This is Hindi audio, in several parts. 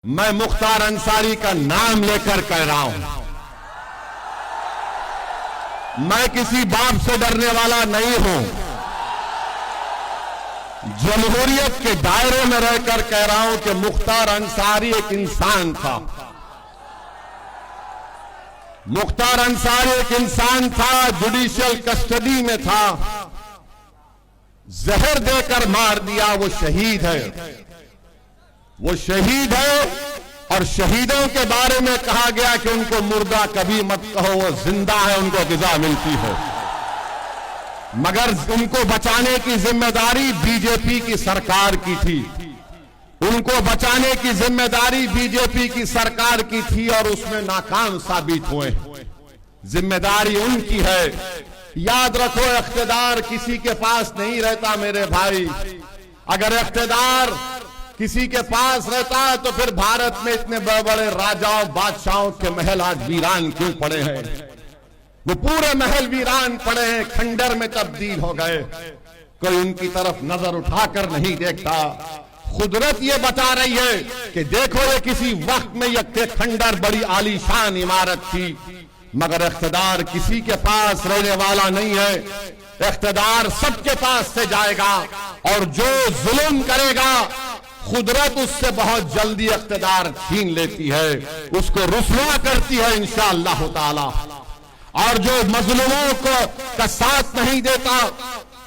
मैं मुख्तार अंसारी का नाम लेकर कह रहा हूं, मैं किसी बाप से डरने वाला नहीं हूं। जमहूरियत के दायरे में रहकर कह रहा हूं कि मुख्तार अंसारी एक इंसान था। मुख्तार अंसारी एक इंसान था, जुडिशियल कस्टडी में था, जहर देकर मार दिया। वो शहीद है, वो शहीद है। और शहीदों के बारे में कहा गया कि उनको मुर्दा कभी मत कहो, वो जिंदा है, उनको ग़िज़ा मिलती है। मगर उनको बचाने की जिम्मेदारी बीजेपी की सरकार की थी। उनको बचाने की जिम्मेदारी बीजेपी की सरकार की थी और उसमें नाकाम साबित हुए। जिम्मेदारी उनकी है। याद रखो, इख्तिदार किसी के पास नहीं रहता मेरे भाई। अगर इख्तिदार किसी के पास रहता है तो फिर भारत में इतने बड़े बड़े राजाओं बादशाहों के महल आज वीरान क्यों पड़े हैं? वो पूरे महल वीरान पड़े हैं, खंडर में तब्दील हो गए। कोई उनकी तरफ नजर उठाकर नहीं देखता। कुदरत ये बता रही है कि देखो, ये किसी वक्त में ये खंडर बड़ी आलीशान इमारत थी, मगर इख्तिदार किसी के पास रहने वाला नहीं है। इख्तिदार सबके पास से जाएगा और जो जुल्म करेगा कुदरत उससे बहुत जल्दी इख्तिदार छीन लेती है, उसको रुसवा करती है इंशाअल्लाह ताला। और जो मजलूमों को का साथ नहीं देता,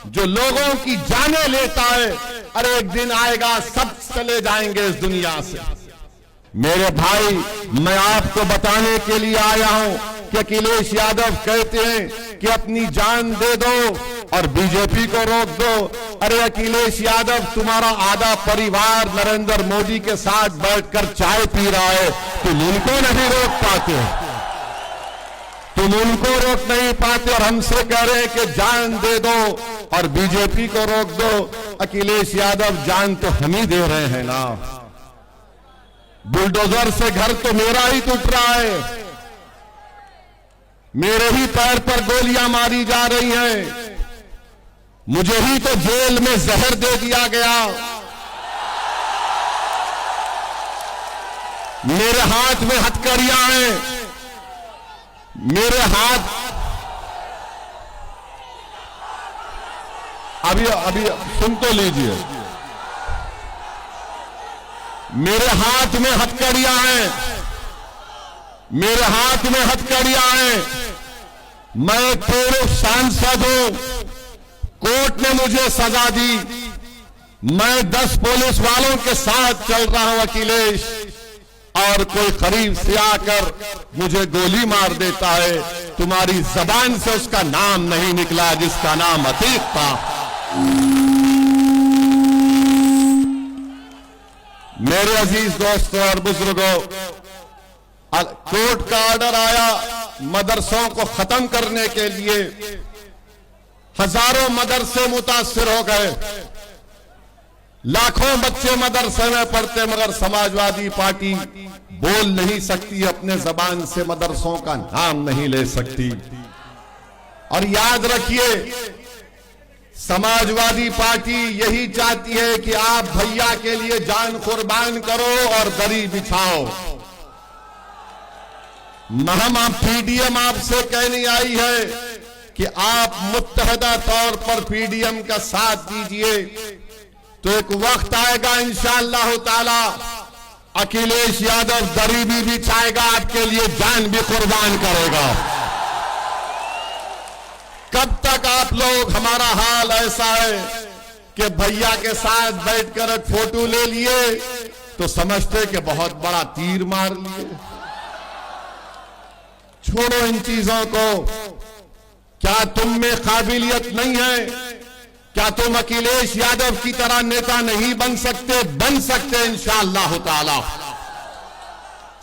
जो लोगों की जानें लेता है, अरे एक दिन आएगा सब चले जाएंगे इस दुनिया से। मेरे भाई, मैं आपको बताने के लिए आया हूं कि अखिलेश यादव कहते हैं कि अपनी जान दे दो और बीजेपी को रोक दो। अरे अखिलेश यादव, तुम्हारा आधा परिवार नरेंद्र मोदी के साथ बैठकर चाय पी रहा है, तुम उनको नहीं रोक पाते, तुम उनको रोक नहीं पाते और हमसे कह रहे हैं कि जान दे दो और बीजेपी को रोक दो। अखिलेश यादव, जान तो हम ही दे रहे हैं ना। बुलडोजर से घर तो मेरा ही टूट रहा है, मेरे ही पैर पर गोलियां मारी जा रही हैं, मुझे ही तो जेल में जहर दे दिया गया, मेरे हाथ में हथकड़ियां हैं, मेरे हाथ अभी सुन तो लीजिए, मेरे हाथ में हथकड़ियां हैं, मेरे हाथ में हथकड़ियां हैं। मैं पूर्व सांसद हूं, कोर्ट ने मुझे सजा दी, मैं 10 पुलिस वालों के साथ चल रहा हूं अखिलेश, और कोई करीब से आकर मुझे गोली मार देता है। तुम्हारी जबान से उसका नाम नहीं निकला जिसका नाम अतीक था। मेरे अजीज दोस्तों और बुजुर्गों, कोर्ट का ऑर्डर आया मदरसों को खत्म करने के लिए। हजारों मदरसे मुतासिर हो गए, लाखों बच्चे मदरसे में पढ़ते, मगर समाजवादी पार्टी बोल नहीं सकती, अपने जबान से मदरसों का नाम नहीं ले सकती। और याद रखिए, समाजवादी पार्टी यही चाहती है कि आप भैया के लिए जान कुर्बान करो और दरी बिछाओ। हम पीडीएम आपसे कहने आई है कि आप मुत्तहदा तौर पर पीडीएम का साथ दीजिए, तो एक वक्त आएगा इंशाअल्लाह ताला अखिलेश यादव दरी भी बिछाएगा, आपके लिए जान भी कुर्बान करेगा। कब तक आप लोग, हमारा हाल ऐसा है कि भैया के साथ बैठकर एक फोटो ले लिए तो समझते कि बहुत बड़ा तीर मार लिए। छोड़ो इन चीजों को। क्या तुम में काबिलियत नहीं है? क्या तुम अखिलेश यादव की तरह नेता नहीं बन सकते? बन सकते इंशाअल्लाह ताला।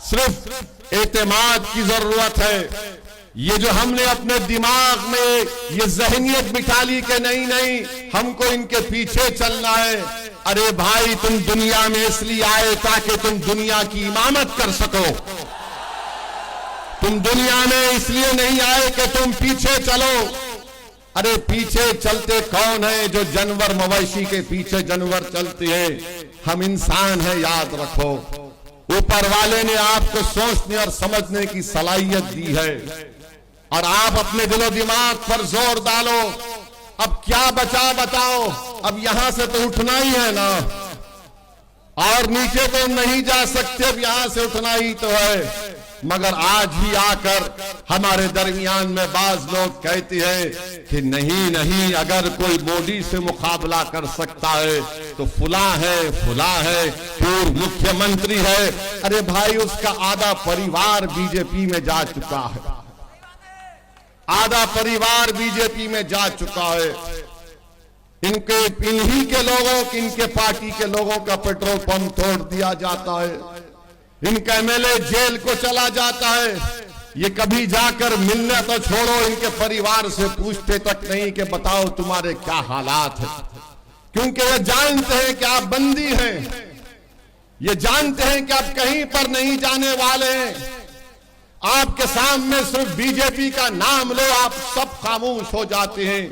सिर्फ एतमाद की जरूरत है। ये जो हमने अपने दिमाग में ये जहनियत बिठा ली कि नहीं नहीं हमको इनके पीछे चलना है। अरे भाई, तुम दुनिया में इसलिए आए ताकि तुम दुनिया की इमामत कर सको। तुम दुनिया में इसलिए नहीं आए कि तुम पीछे चलो। अरे पीछे चलते कौन है? जो जानवर मवेशी के पीछे जानवर चलते हैं, हम इंसान हैं, याद रखो। ऊपर वाले ने आपको सोचने और समझने की सलाहियत दी है और आप अपने दिलो दिमाग पर जोर डालो। अब क्या बचा बताओ? अब यहां से तो उठना ही है ना, और नीचे तो नहीं जा सकते, अब यहां से उठना ही तो है। मगर आज ही आकर हमारे दरमियान में बाज लोग कहते हैं कि नहीं नहीं, अगर कोई मोदी से मुकाबला कर सकता है तो फुला है, पूर्व मुख्यमंत्री है। अरे भाई, उसका आधा परिवार बीजेपी में जा चुका है, आधा परिवार बीजेपी में जा चुका है। इन्हीं के लोगों, इनके पार्टी के लोगों का पेट्रोल पंप तोड़ दिया जाता है, इनका एमएलए जेल को चला जाता है। ये कभी जाकर मिलने तो छोड़ो, इनके परिवार से पूछते तक नहीं कि बताओ तुम्हारे क्या हालात हैं, क्योंकि ये जानते हैं कि आप बंदी हैं, ये जानते हैं कि आप कहीं पर नहीं जाने वाले हैं। आपके सामने सिर्फ बीजेपी का नाम लो, आप सब खामोश हो जाते हैं।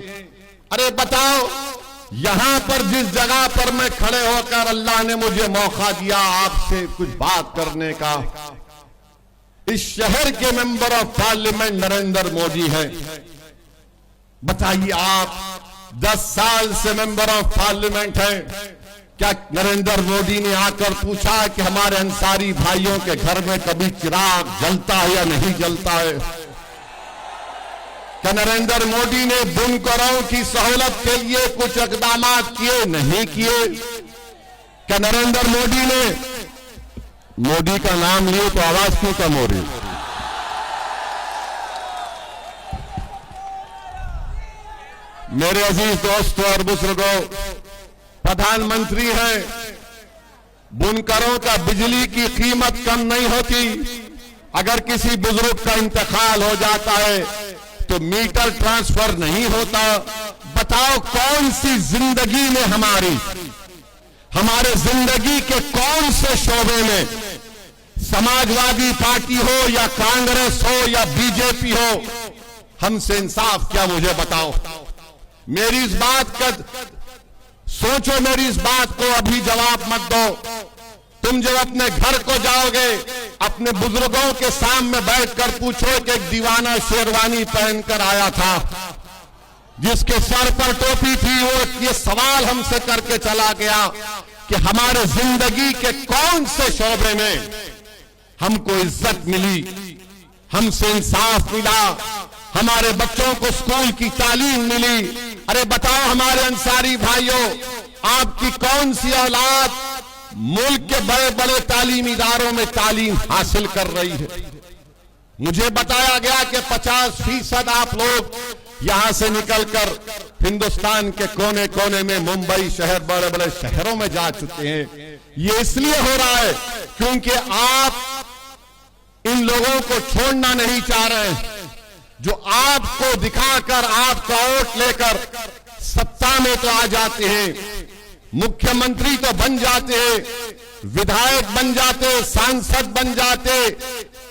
अरे बताओ, यहां पर जिस जगह पर मैं खड़े होकर अल्लाह ने मुझे मौका दिया आपसे कुछ बात करने का, इस शहर के member of parliament Narendra Modi हैं। बताइए, आप 10 साल से मेंबर ऑफ पार्लियामेंट हैं, क्या नरेंद्र मोदी ने आकर पूछा कि हमारे अंसारी भाइयों के घर में कभी चिराग जलता है या नहीं जलता है? क्या नरेंद्र मोदी ने बुनकरों की सहूलत के लिए कुछ इकदाम किए? नहीं किए। क्या नरेंद्र मोदी ने, मोदी का नाम लिए तो आवाज क्यों कम हो रही? मेरे अजीज दोस्तों और बुजुर्गों, प्रधानमंत्री हैं, बुनकरों का बिजली की कीमत कम नहीं होती। अगर किसी बुजुर्ग का इंतकाल हो जाता है तो मीटर ट्रांसफर नहीं होता। बताओ, कौन सी जिंदगी में हमारे जिंदगी के कौन से शोबे में, समाजवादी पार्टी हो या कांग्रेस हो या बीजेपी हो, हमसे इंसाफ क्या? मुझे बताओ। मेरी इस बात का सोचो, मेरी इस बात को अभी जवाब मत दो। तुम जब अपने घर को जाओगे, अपने बुजुर्गों के सामने बैठकर पूछो कि एक दीवाना शेरवानी पहनकर आया था, जिसके सर पर टोपी थी, वो ये सवाल हमसे करके चला गया कि हमारे जिंदगी के कौन से शोबे में हमको इज्जत मिली, हमसे इंसाफ मिला, हमारे बच्चों को स्कूल की तालीम मिली। अरे बताओ हमारे अंसारी भाइयों, आपकी कौन सी औलाद मुल्क के बड़े बड़े तालीमी इदारों में तालीम हासिल कर रही है? मुझे बताया गया कि 50% आप लोग यहां से निकलकर हिंदुस्तान के कोने कोने में, मुंबई शहर, बड़े बड़े शहरों में जा चुके हैं। ये इसलिए हो रहा है क्योंकि आप इन लोगों को छोड़ना नहीं चाह रहे हैं, जो आपको दिखाकर, आपका वोट लेकर सत्ता में तो आ जाते हैं, मुख्यमंत्री तो बन जाते हैं, विधायक बन जाते, सांसद बन जाते,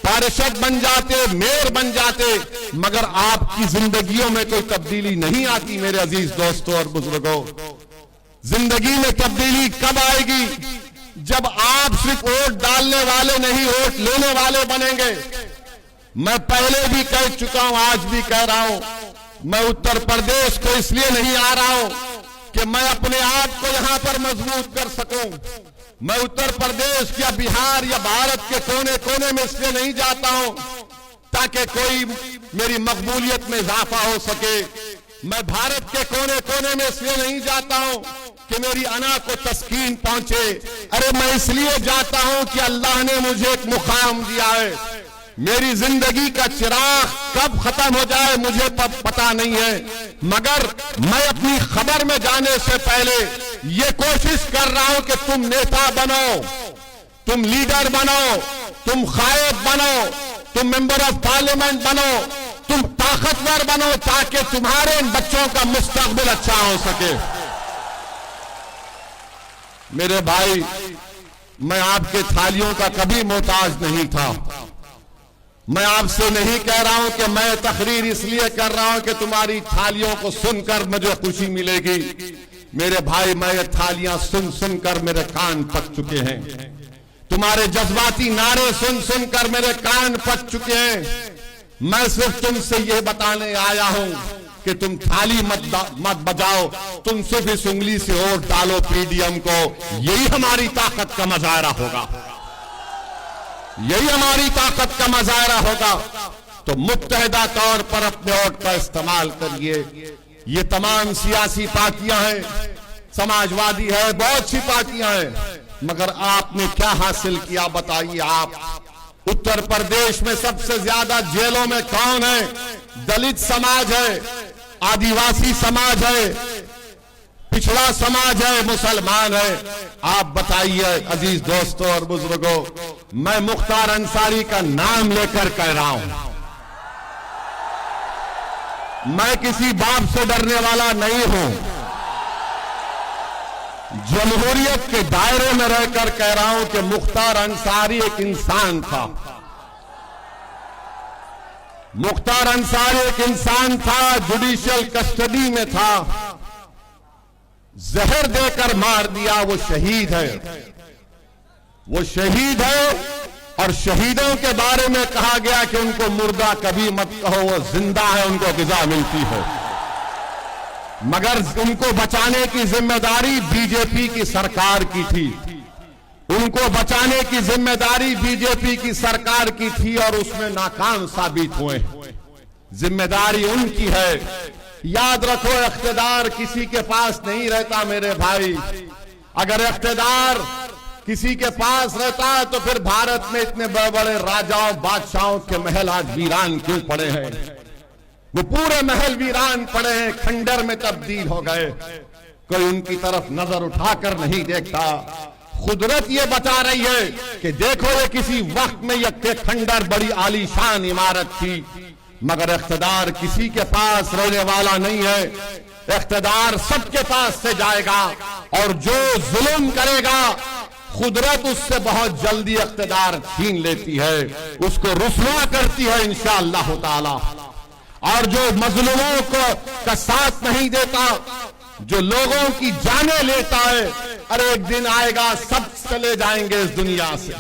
पार्षद बन जाते, मेयर बन जाते, मगर आपकी जिंदगियों में कोई तब्दीली नहीं आती। मेरे अजीज दोस्तों और बुजुर्गों, जिंदगी में तब्दीली कब आएगी? जब आप सिर्फ वोट डालने वाले नहीं, वोट लेने वाले बनेंगे। मैं पहले भी कह चुका हूं, आज भी कह रहा हूं, मैं उत्तर प्रदेश को इसलिए नहीं आ रहा हूं कि मैं अपने आप को यहां पर मजबूत कर सकूं। मैं उत्तर प्रदेश या बिहार या भारत के कोने कोने में इसलिए नहीं जाता हूं ताकि कोई मेरी मकबूलियत में इजाफा हो सके। मैं भारत के कोने कोने में इसलिए नहीं जाता हूं कि मेरी अना को तस्कीन पहुंचे। अरे मैं इसलिए जाता हूं कि अल्लाह ने मुझे एक मुकाम दिया है। मेरी जिंदगी का चिराग कब खत्म हो जाए मुझे पता नहीं है, मगर मैं अपनी खबर में जाने से पहले ये कोशिश कर रहा हूं कि तुम नेता बनो, तुम लीडर बनो, तुम कायद बनो, तुम मेंबर ऑफ पार्लियामेंट बनो, तुम ताकतवर बनो, ताकि तुम्हारे बच्चों का मुस्तकबिल अच्छा हो सके। मेरे भाई, मैं आपके थालियों का कभी मोहताज नहीं था। मैं आपसे नहीं कह रहा हूं कि मैं तकरीर इसलिए कर रहा हूं कि तुम्हारी थालियों को सुनकर मुझे खुशी मिलेगी। मेरे भाई, मैं ये थालियां सुन सुनकर मेरे कान पक चुके हैं। तुम्हारे जज्बाती नारे सुन सुनकर मेरे कान पक चुके हैं। मैं सिर्फ तुमसे यह बताने आया हूं कि तुम थाली मत बजाओ, तुम सिर्फ इस उंगली से वोट डालो पीडीएम को। यही हमारी ताकत का मुजाहरा होगा, यही हमारी ताकत का मुजाहरा होगा। तो मुत्तहिदा तौर पर अपने वोट का इस्तेमाल करिए। ये तमाम सियासी पार्टियां हैं, समाजवादी है, बहुत सी पार्टियां हैं, मगर आपने क्या हासिल किया बताइए। आप उत्तर प्रदेश में सबसे ज्यादा जेलों में कौन है? दलित समाज है, आदिवासी समाज है, पिछड़ा समाज है, मुसलमान है। आप बताइए अजीज दोस्तों और बुजुर्गों, मैं मुख्तार अंसारी का नाम लेकर कह रहा हूं, मैं किसी बाप से डरने वाला नहीं हूं। जमहूरियत के दायरे में रहकर कह रहा हूं कि मुख्तार अंसारी एक इंसान था। मुख्तार अंसारी एक इंसान था, जुडिशियल कस्टडी में था, जहर देकर मार दिया। वो शहीद है, वो शहीद है। और शहीदों के बारे में कहा गया कि उनको मुर्दा कभी मत कहो, वो जिंदा है, उनको ग़िज़ा मिलती है। मगर उनको बचाने की जिम्मेदारी बीजेपी की सरकार की थी, उनको बचाने की जिम्मेदारी बीजेपी की सरकार की थी और उसमें नाकाम साबित हुए। जिम्मेदारी उनकी है। याद रखो, इख्तिदार किसी के पास नहीं रहता मेरे भाई। अगर इख्तिदार किसी के पास रहता है तो फिर भारत में इतने बड़े बड़े राजाओं बादशाहों के महल आज वीरान क्यों पड़े हैं? वो पूरे महल वीरान पड़े हैं, खंडर में तब्दील हो गए। कोई उनकी तरफ नजर उठाकर नहीं देखता। कुदरत ये बता रही है कि देखो, ये किसी वक्त में ये खंडर बड़ी आलीशान इमारत थी, मगर इख्तिदार किसी के पास रहने वाला नहीं है। इख्तिदार सबके पास से जाएगा और जो जुल्म करेगा कुदरत उससे बहुत जल्दी इख्तिदार छीन लेती है, उसको रुसवा करती है इंशाअल्लाह ताला। और जो मजलूमों का साथ नहीं देता, जो लोगों की जानें लेता है, अरे एक दिन आएगा सब चले जाएंगे इस दुनिया से।